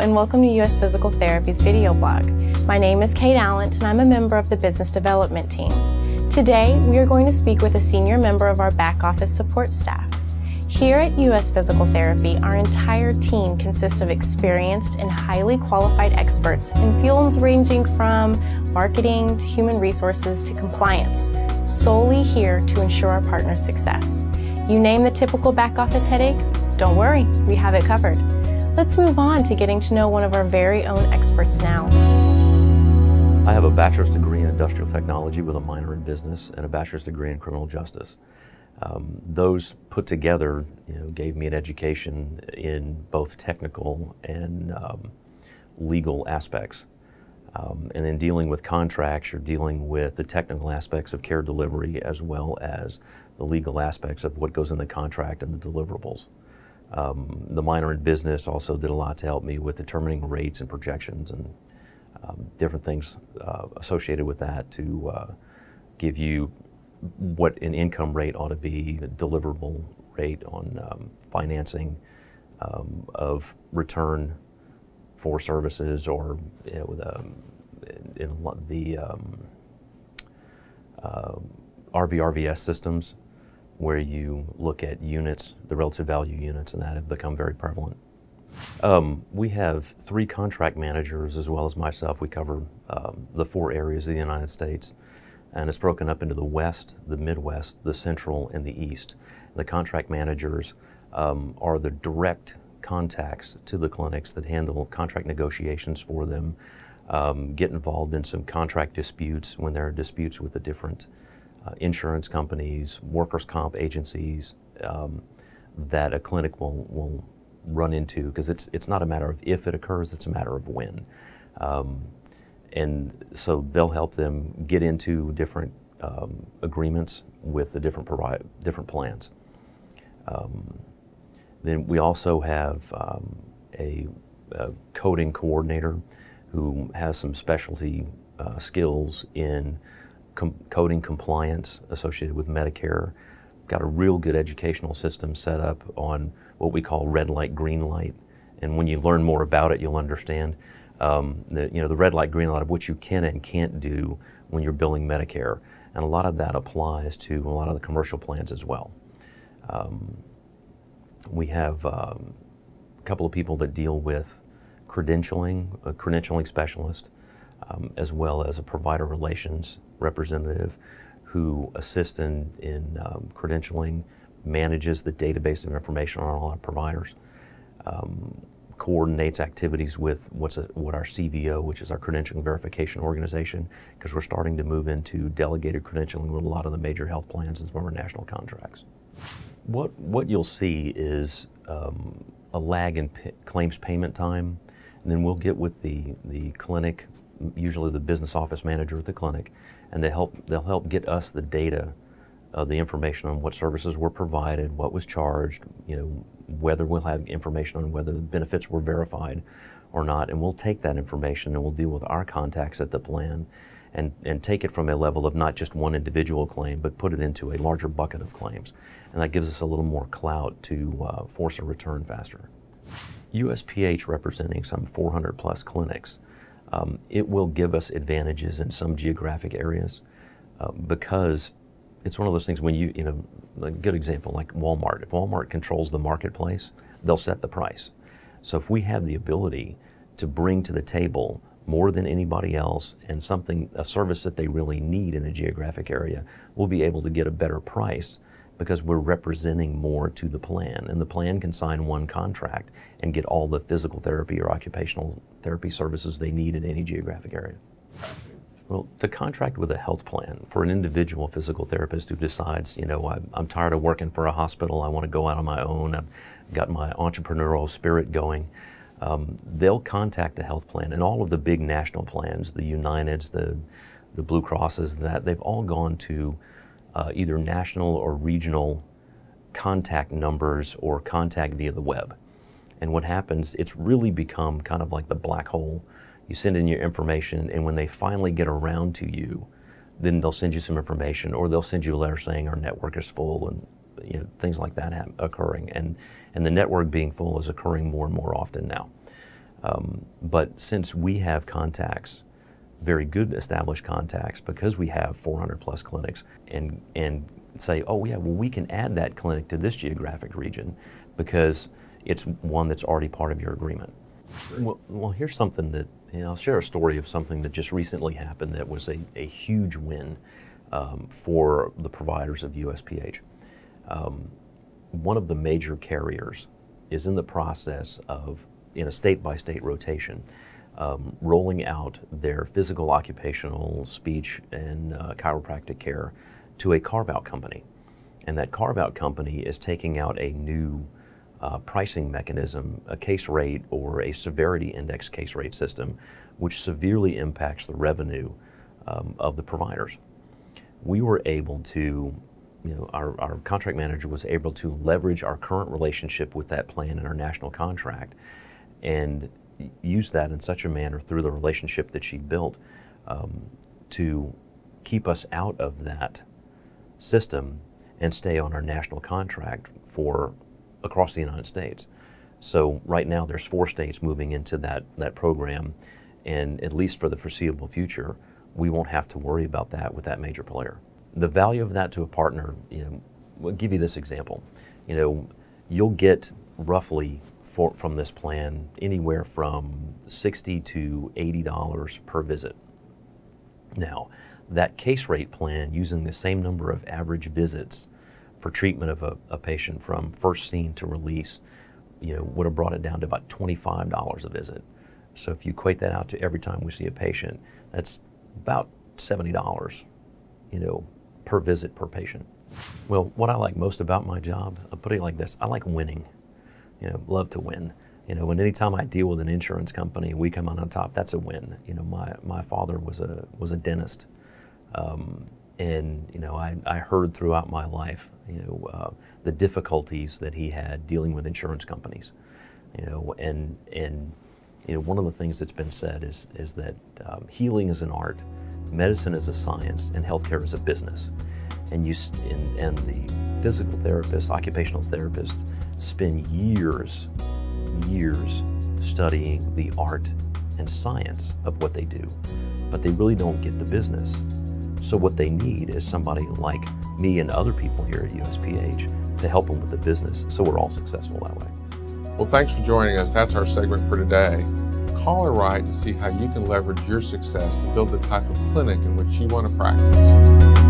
and welcome to US Physical Therapy's video blog. My name is Kate Allant and I'm a member of the Business Development team. Today, we are going to speak with a senior member of our back office support staff. Here at US Physical Therapy, our entire team consists of experienced and highly qualified experts in fields ranging from marketing to human resources to compliance, solely here to ensure our partners' success. You name the typical back office headache? Don't worry, we have it covered. Let's move on to getting to know one of our very own experts now. I have a bachelor's degree in industrial technology with a minor in business and a bachelor's degree in criminal justice. Those put together, gave me an education in both technical and legal aspects. And in dealing with contracts, you're dealing with the technical aspects of care delivery as well as the legal aspects of what goes in the contract and the deliverables. The minor in business also did a lot to help me with determining rates and projections and different things associated with that to give you what an income rate ought to be, a deliverable rate on financing of return for services, or with the RVRVS systems, where you look at units, the relative value units, and that have become very prevalent. We have 3 contract managers as well as myself. We cover the 4 areas of the United States, and it's broken up into the West, the Midwest, the Central, and the East. The contract managers are the direct contacts to the clinics that handle contract negotiations for them, get involved in some contract disputes when there are disputes with the different insurance companies, workers' comp agencies that a clinic will run into, because it's not a matter of if it occurs, it's a matter of when. And so they'll help them get into different agreements with the different plans. Then we also have a coding coordinator who has some specialty skills in coding compliance associated with Medicare. Got a real good educational system set up on what we call red light, green light. And when you learn more about it, you'll understand the red light, green light of what you can and can't do when you're billing Medicare. And a lot of that applies to a lot of the commercial plans as well. We have a couple of people that deal with credentialing, a credentialing specialist, as well as a provider relations representative who assists in credentialing, manages the database of information on all our providers, coordinates activities with what our CVO, which is our credentialing verification organization, because we're starting to move into delegated credentialing with a lot of the major health plans and some of our national contracts. What you'll see is a lag in claims payment time, and then we'll get with the clinic, usually the business office manager at the clinic, and they'll help get us the data, the information on what services were provided, what was charged, whether we'll have information on whether the benefits were verified or not, and we'll take that information and we'll deal with our contacts at the plan and take it from a level of not just one individual claim, but put it into a larger bucket of claims. And that gives us a little more clout to force a return faster. USPh representing some 400 plus clinics, it will give us advantages in some geographic areas because it's one of those things when a good example like Walmart. If Walmart controls the marketplace, they'll set the price. So if we have the ability to bring to the table more than anybody else and a service that they really need in a geographic area, we'll be able to get a better price because we're representing more to the plan, and the plan can sign one contract and get all the physical therapy or occupational therapy services they need in any geographic area. Well, to contract with a health plan, for an individual physical therapist who decides, I'm tired of working for a hospital, I want to go out on my own, I've got my entrepreneurial spirit going, they'll contact the health plan. And all of the big national plans, the Uniteds, the Blue Crosses, they've all gone to either national or regional contact numbers or contact via the web. And what happens, it's really become kind of like the black hole. You send in your information, and when they finally get around to you, then they'll send you some information, or they'll send you a letter saying our network is full, and things like that occurring. And the network being full is occurring more and more often now. But since we have contacts, very good established contacts, because we have 400 plus clinics, and say, oh yeah, well we can add that clinic to this geographic region because it's one that's already part of your agreement. Well, here's something that, I'll share a story of something that just recently happened that was a huge win for the providers of USPh. One of the major carriers is in the process of, in a state-by-state rotation, rolling out their physical, occupational, speech, and chiropractic care to a carve-out company. And that carve-out company is taking out a new pricing mechanism, a case rate or a severity index case rate system, which severely impacts the revenue of the providers. We were able to, our contract manager was able to leverage our current relationship with that plan and our national contract and use that in such a manner through the relationship that she built to keep us out of that system and stay on our national contract for across the United States. So right now there's 4 states moving into that program, and at least for the foreseeable future, we won't have to worry about that with that major player. The value of that to a partner, we'll give you this example. You'll get roughly from this plan anywhere from $60 to $80 per visit. Now, that case rate plan, using the same number of average visits for treatment of a patient from first seen to release, would have brought it down to about $25 a visit. So if you equate that out to every time we see a patient, that's about $70, per visit per patient. Well, what I like most about my job, I'll put it like this, I like winning. Love to win. And anytime I deal with an insurance company, we come out on top, that's a win. My father was a dentist. And I heard throughout my life, the difficulties that he had dealing with insurance companies. And one of the things that's been said is that healing is an art, medicine is a science, and healthcare is a business. And the physical therapist, occupational therapist, spend years studying the art and science of what they do, but they really don't get the business. So what they need is somebody like me and other people here at USPh to help them with the business, so we're all successful that way. Well, thanks for joining us. That's our segment for today. Call or write to see how you can leverage your success to build the type of clinic in which you want to practice.